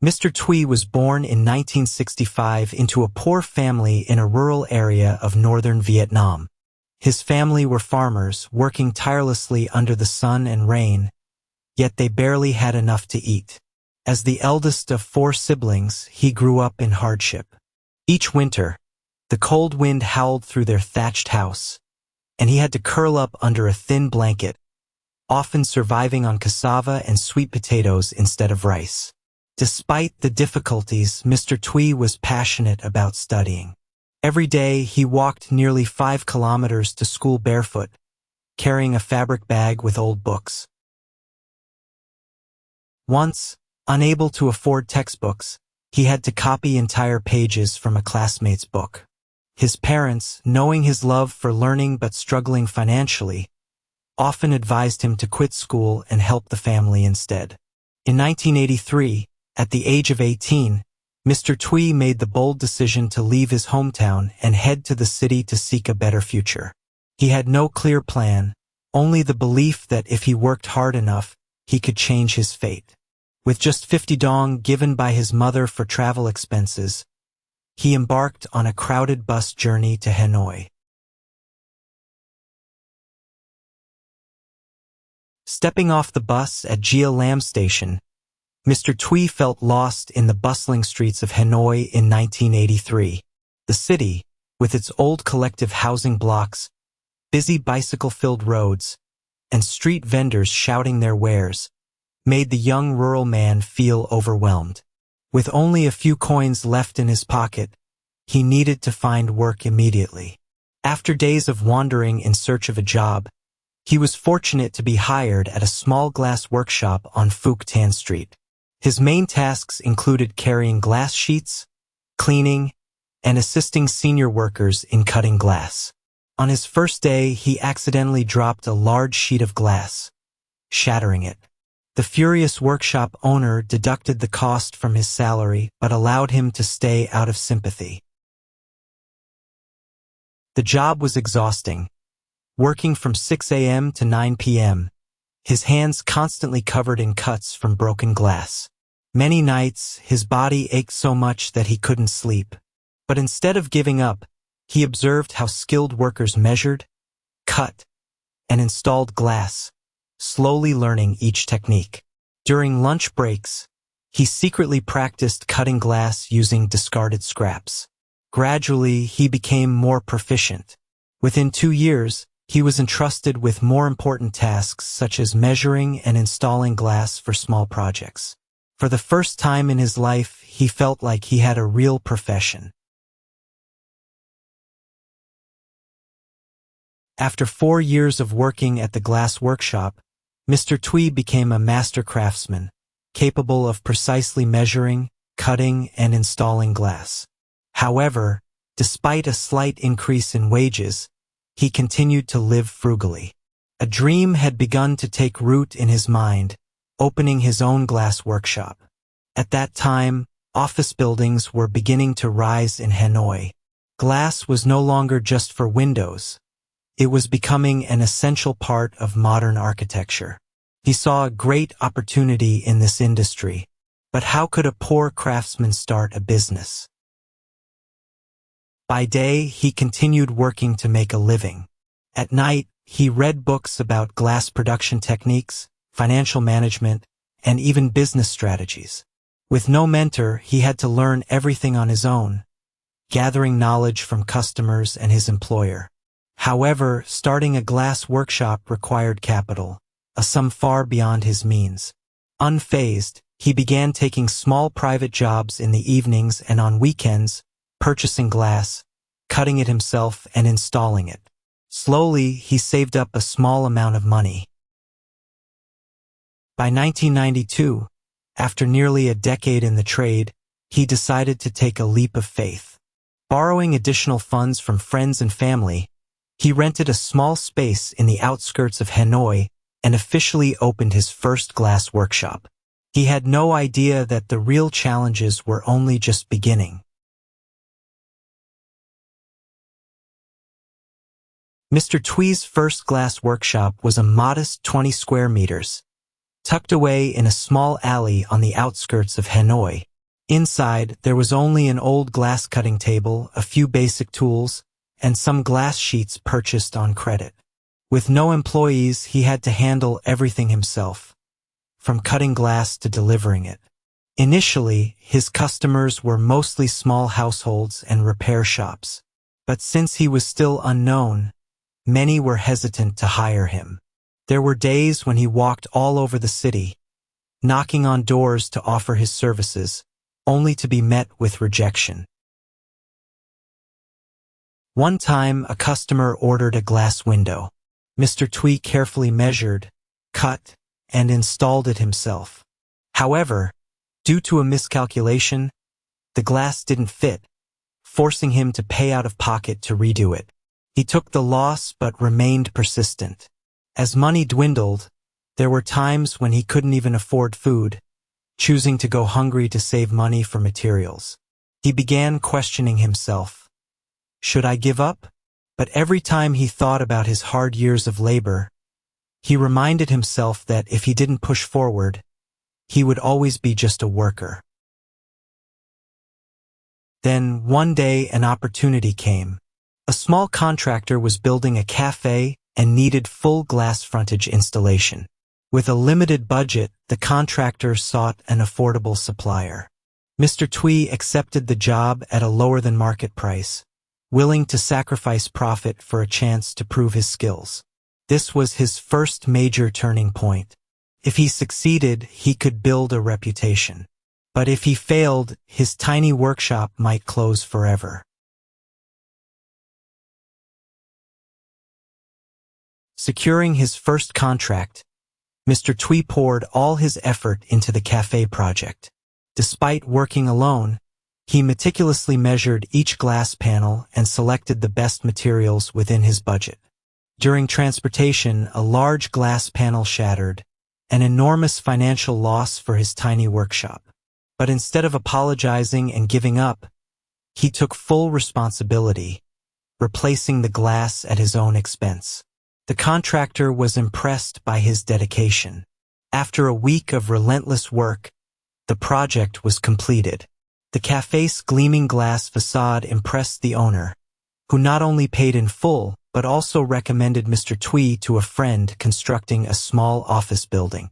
Mr. Thuy was born in 1965 into a poor family in a rural area of northern Vietnam. His family were farmers, working tirelessly under the sun and rain, yet they barely had enough to eat. As the eldest of 4 siblings, he grew up in hardship. Each winter, the cold wind howled through their thatched house, and he had to curl up under a thin blanket, often surviving on cassava and sweet potatoes instead of rice. Despite the difficulties, Mr. Thuy was passionate about studying. Every day, he walked nearly 5 kilometers to school barefoot, carrying a fabric bag with old books. Once, unable to afford textbooks, he had to copy entire pages from a classmate's book. His parents, knowing his love for learning but struggling financially, often advised him to quit school and help the family instead. In 1983, at the age of 18, Mr. Thuy made the bold decision to leave his hometown and head to the city to seek a better future. He had no clear plan, only the belief that if he worked hard enough, he could change his fate. With just 50 dong given by his mother for travel expenses, he embarked on a crowded bus journey to Hanoi. Stepping off the bus at Gia Lam Station, Mr. Thuy felt lost in the bustling streets of Hanoi in 1983. The city, with its old collective housing blocks, busy bicycle-filled roads, and street vendors shouting their wares, made the young rural man feel overwhelmed. With only a few coins left in his pocket, he needed to find work immediately. After days of wandering in search of a job, he was fortunate to be hired at a small glass workshop on Phuoc Tan Street. His main tasks included carrying glass sheets, cleaning, and assisting senior workers in cutting glass. On his first day, he accidentally dropped a large sheet of glass, shattering it. The furious workshop owner deducted the cost from his salary but allowed him to stay out of sympathy. The job was exhausting, working from 6 a.m. to 9 p.m., his hands constantly covered in cuts from broken glass. Many nights, his body ached so much that he couldn't sleep. But instead of giving up, he observed how skilled workers measured, cut, and installed glass, slowly learning each technique. During lunch breaks, he secretly practiced cutting glass using discarded scraps. Gradually, he became more proficient. Within 2 years, he was entrusted with more important tasks such as measuring and installing glass for small projects. For the first time in his life, he felt like he had a real profession. After 4 years of working at the glass workshop, Mr. Thuy became a master craftsman, capable of precisely measuring, cutting, and installing glass. However, despite a slight increase in wages, he continued to live frugally. A dream had begun to take root in his mind, opening his own glass workshop. At that time, office buildings were beginning to rise in Hanoi. Glass was no longer just for windows. It was becoming an essential part of modern architecture. He saw a great opportunity in this industry. But how could a poor craftsman start a business? By day, he continued working to make a living. At night, he read books about glass production techniques, financial management, and even business strategies. With no mentor, he had to learn everything on his own, gathering knowledge from customers and his employer. However, starting a glass workshop required capital, a sum far beyond his means. Unfazed, he began taking small private jobs in the evenings and on weekends, purchasing glass, cutting it himself, and installing it. Slowly, he saved up a small amount of money. By 1992, after nearly a decade in the trade, he decided to take a leap of faith. Borrowing additional funds from friends and family, he rented a small space in the outskirts of Hanoi and officially opened his first glass workshop. He had no idea that the real challenges were only just beginning. Mr. Thuy's first glass workshop was a modest 20 square meters, tucked away in a small alley on the outskirts of Hanoi. Inside, there was only an old glass cutting table, a few basic tools, and some glass sheets purchased on credit. With no employees, he had to handle everything himself, from cutting glass to delivering it. Initially, his customers were mostly small households and repair shops. But since he was still unknown, many were hesitant to hire him. There were days when he walked all over the city, knocking on doors to offer his services, only to be met with rejection. One time, a customer ordered a glass window. Mr. Twee carefully measured, cut, and installed it himself. However, due to a miscalculation, the glass didn't fit, forcing him to pay out of pocket to redo it. He took the loss but remained persistent. As money dwindled, there were times when he couldn't even afford food, choosing to go hungry to save money for materials. He began questioning himself. Should I give up? But every time he thought about his hard years of labor, he reminded himself that if he didn't push forward, he would always be just a worker. Then, one day, an opportunity came. A small contractor was building a cafe and needed full glass frontage installation. With a limited budget, the contractor sought an affordable supplier. Mr. Twee accepted the job at a lower than market price, willing to sacrifice profit for a chance to prove his skills. This was his first major turning point. If he succeeded, he could build a reputation. But if he failed, his tiny workshop might close forever. Securing his first contract, Mr. Twee poured all his effort into the cafe project. Despite working alone, he meticulously measured each glass panel and selected the best materials within his budget. During transportation, a large glass panel shattered, an enormous financial loss for his tiny workshop. But instead of apologizing and giving up, he took full responsibility, replacing the glass at his own expense. The contractor was impressed by his dedication. After a week of relentless work, the project was completed. The cafe's gleaming glass facade impressed the owner, who not only paid in full, but also recommended Mr. Twee to a friend constructing a small office building.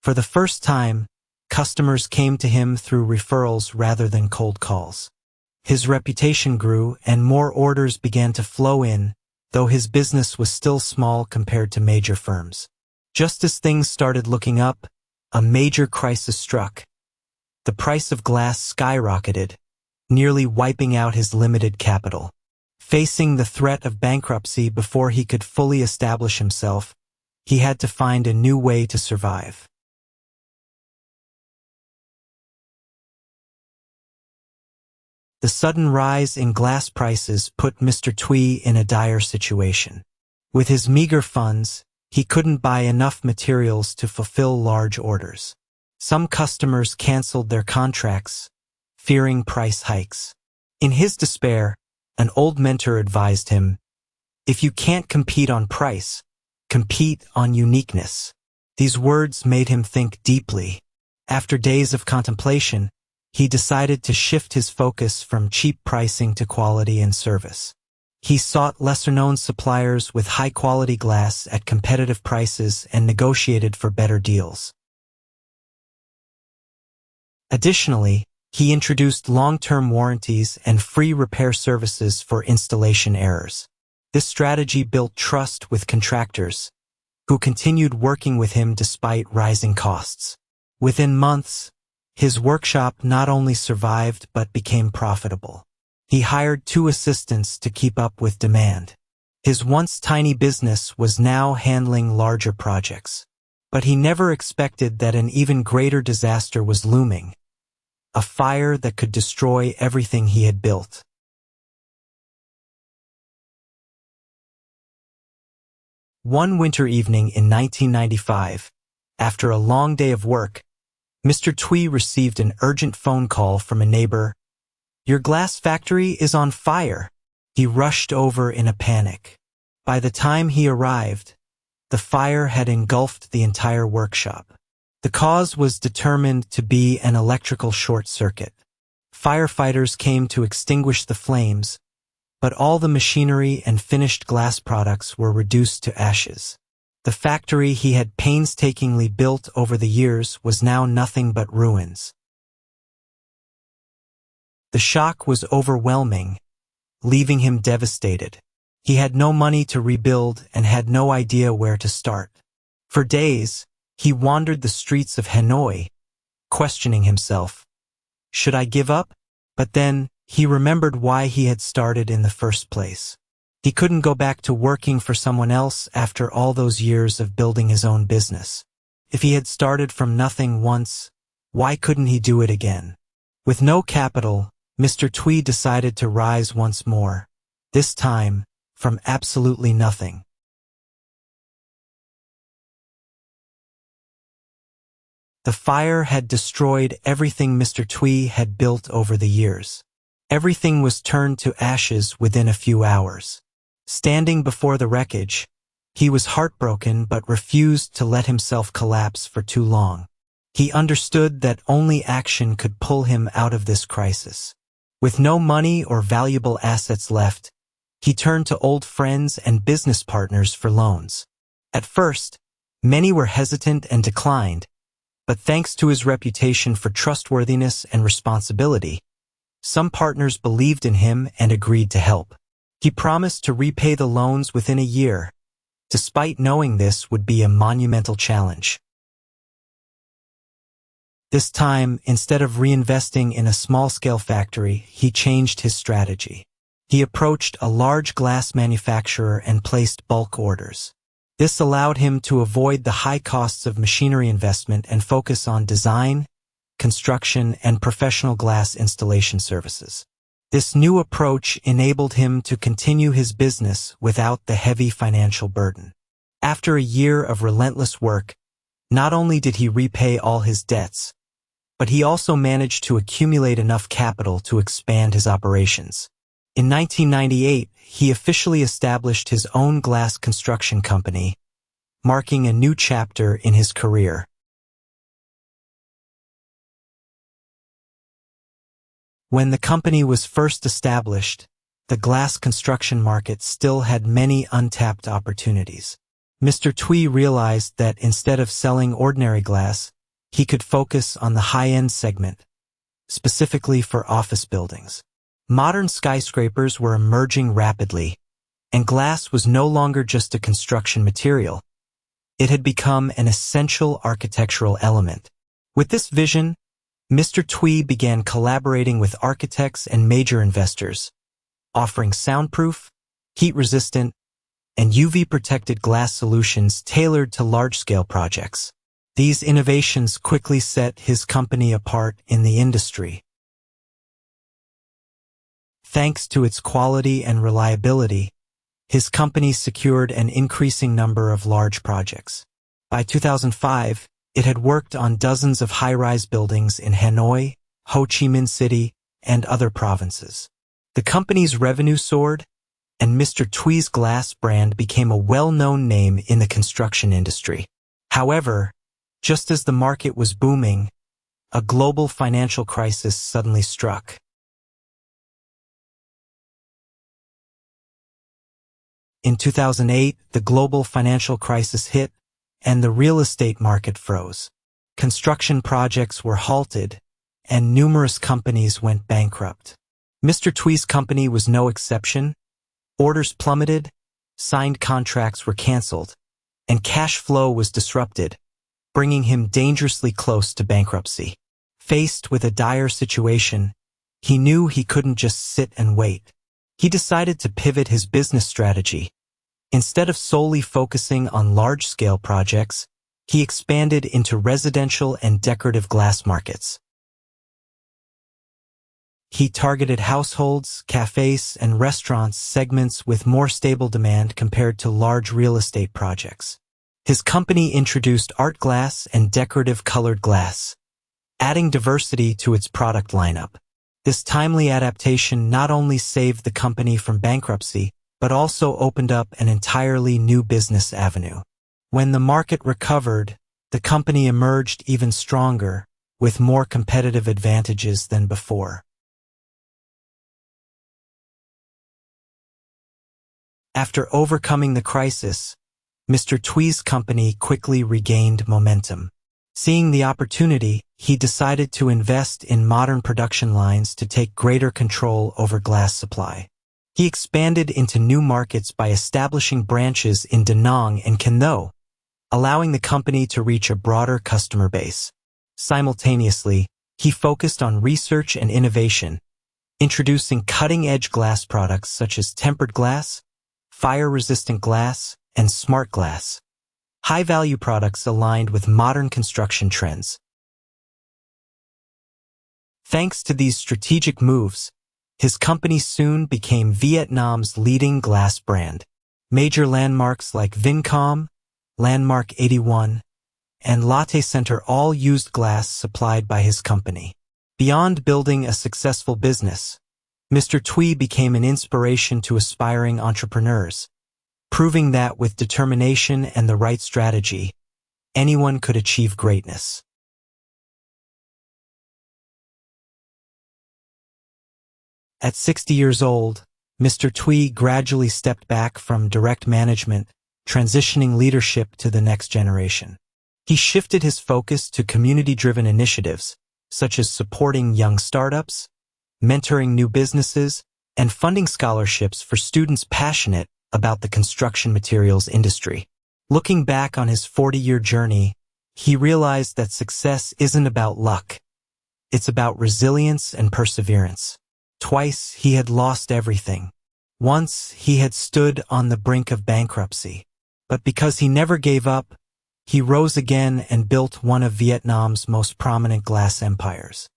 For the first time, customers came to him through referrals rather than cold calls. His reputation grew and more orders began to flow in, though his business was still small compared to major firms. Just as things started looking up, a major crisis struck. The price of glass skyrocketed, nearly wiping out his limited capital. Facing the threat of bankruptcy before he could fully establish himself, he had to find a new way to survive. The sudden rise in glass prices put Mr. Twee in a dire situation. With his meager funds, he couldn't buy enough materials to fulfill large orders. Some customers canceled their contracts, fearing price hikes. In his despair, an old mentor advised him, "If you can't compete on price, compete on uniqueness." These words made him think deeply. After days of contemplation, he decided to shift his focus from cheap pricing to quality and service. He sought lesser-known suppliers with high-quality glass at competitive prices and negotiated for better deals. Additionally, he introduced long-term warranties and free repair services for installation errors. This strategy built trust with contractors, who continued working with him despite rising costs. Within months, his workshop not only survived but became profitable. He hired 2 assistants to keep up with demand. His once tiny business was now handling larger projects. But he never expected that an even greater disaster was looming, a fire that could destroy everything he had built. One winter evening in 1995, after a long day of work, Mr. Twee received an urgent phone call from a neighbor. "Your glass factory is on fire." He rushed over in a panic. By the time he arrived, the fire had engulfed the entire workshop. The cause was determined to be an electrical short circuit. Firefighters came to extinguish the flames, but all the machinery and finished glass products were reduced to ashes. The factory he had painstakingly built over the years was now nothing but ruins. The shock was overwhelming, leaving him devastated. He had no money to rebuild and had no idea where to start. For days, he wandered the streets of Hanoi, questioning himself. Should I give up? But then, he remembered why he had started in the first place. He couldn't go back to working for someone else after all those years of building his own business. If he had started from nothing once, why couldn't he do it again? With no capital, Mr. Twee decided to rise once more, this time from absolutely nothing. The fire had destroyed everything Mr. Twee had built over the years. Everything was turned to ashes within a few hours. Standing before the wreckage, he was heartbroken but refused to let himself collapse for too long. He understood that only action could pull him out of this crisis. With no money or valuable assets left, he turned to old friends and business partners for loans. At first, many were hesitant and declined, but thanks to his reputation for trustworthiness and responsibility, some partners believed in him and agreed to help. He promised to repay the loans within a year, despite knowing this would be a monumental challenge. This time, instead of reinvesting in a small-scale factory, he changed his strategy. He approached a large glass manufacturer and placed bulk orders. This allowed him to avoid the high costs of machinery investment and focus on design, construction, and professional glass installation services. This new approach enabled him to continue his business without the heavy financial burden. After a year of relentless work, not only did he repay all his debts, but he also managed to accumulate enough capital to expand his operations. In 1998, he officially established his own glass construction company, marking a new chapter in his career. When the company was first established, the glass construction market still had many untapped opportunities. Mr. Twee realized that instead of selling ordinary glass, he could focus on the high-end segment, specifically for office buildings. Modern skyscrapers were emerging rapidly, and glass was no longer just a construction material. It had become an essential architectural element. With this vision, Mr. Twee began collaborating with architects and major investors, offering soundproof, heat-resistant, and UV-protected glass solutions tailored to large-scale projects. These innovations quickly set his company apart in the industry. Thanks to its quality and reliability, his company secured an increasing number of large projects. By 2005, it had worked on dozens of high-rise buildings in Hanoi, Ho Chi Minh City, and other provinces. The company's revenue soared, and Mr. Twee's glass brand became a well-known name in the construction industry. However, just as the market was booming, a global financial crisis suddenly struck. In 2008, the global financial crisis hit, and the real estate market froze. Construction projects were halted, and numerous companies went bankrupt. Mr. Twee's company was no exception. Orders plummeted, signed contracts were canceled, and cash flow was disrupted, bringing him dangerously close to bankruptcy. Faced with a dire situation, he knew he couldn't just sit and wait. He decided to pivot his business strategy. Instead of solely focusing on large-scale projects, he expanded into residential and decorative glass markets. He targeted households, cafes, and restaurants segments with more stable demand compared to large real estate projects. His company introduced art glass and decorative colored glass, adding diversity to its product lineup. This timely adaptation not only saved the company from bankruptcy, but also opened up an entirely new business avenue. When the market recovered, The company emerged even stronger, with more competitive advantages than before. After overcoming the crisis, Mr. Twee's company quickly regained momentum. Seeing the opportunity, he decided to invest in modern production lines to take greater control over glass supply. He expanded into new markets by establishing branches in Da Nang and Can Tho, allowing the company to reach a broader customer base. Simultaneously, he focused on research and innovation, introducing cutting-edge glass products such as tempered glass, fire-resistant glass, and smart glass. High-value products aligned with modern construction trends. Thanks to these strategic moves, his company soon became Vietnam's leading glass brand. Major landmarks like Vincom, Landmark 81, and Lotte Center all used glass supplied by his company. Beyond building a successful business, Mr. Twee became an inspiration to aspiring entrepreneurs, proving that with determination and the right strategy, anyone could achieve greatness. At 60 years old, Mr. Twee gradually stepped back from direct management, transitioning leadership to the next generation. He shifted his focus to community-driven initiatives, such as supporting young startups, mentoring new businesses, and funding scholarships for students passionate about the construction materials industry. Looking back on his 40-year journey, he realized that success isn't about luck. It's about resilience and perseverance. Twice he had lost everything. Once he had stood on the brink of bankruptcy. But because he never gave up, he rose again and built one of Vietnam's most prominent glass empires.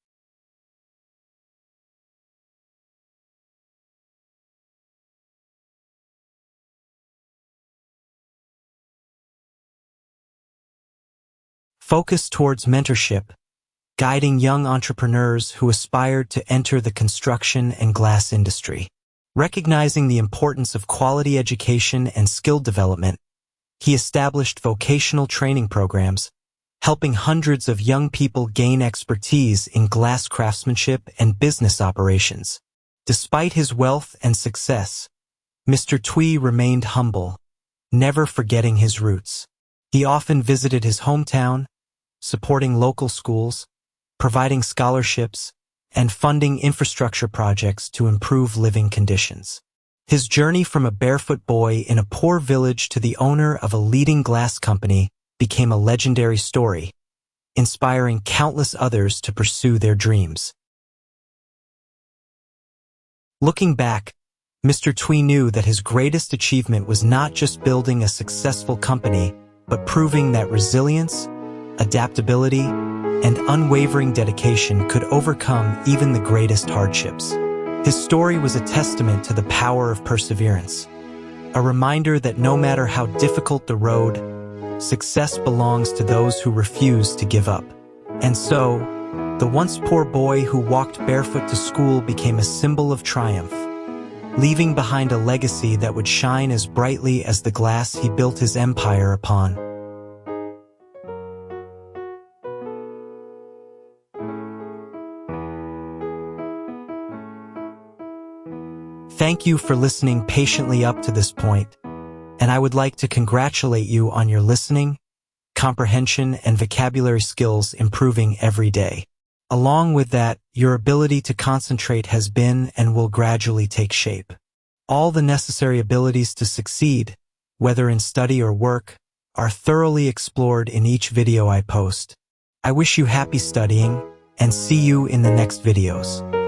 Focus towards mentorship, guiding young entrepreneurs who aspired to enter the construction and glass industry. Recognizing the importance of quality education and skill development, he established vocational training programs, helping hundreds of young people gain expertise in glass craftsmanship and business operations. Despite his wealth and success, Mr. Twee remained humble, never forgetting his roots. He often visited his hometown, supporting local schools, providing scholarships, and funding infrastructure projects to improve living conditions. His journey from a barefoot boy in a poor village to the owner of a leading glass company became a legendary story, inspiring countless others to pursue their dreams. Looking back, Mr. Twee knew that his greatest achievement was not just building a successful company, but proving that resilience, adaptability, and unwavering dedication could overcome even the greatest hardships. His story was a testament to the power of perseverance, a reminder that no matter how difficult the road, success belongs to those who refuse to give up. And so, the once poor boy who walked barefoot to school became a symbol of triumph, leaving behind a legacy that would shine as brightly as the glass he built his empire upon. Thank you for listening patiently up to this point, and I would like to congratulate you on your listening, comprehension, and vocabulary skills improving every day. Along with that, your ability to concentrate has been and will gradually take shape. All the necessary abilities to succeed, whether in study or work, are thoroughly explored in each video I post. I wish you happy studying, and see you in the next videos.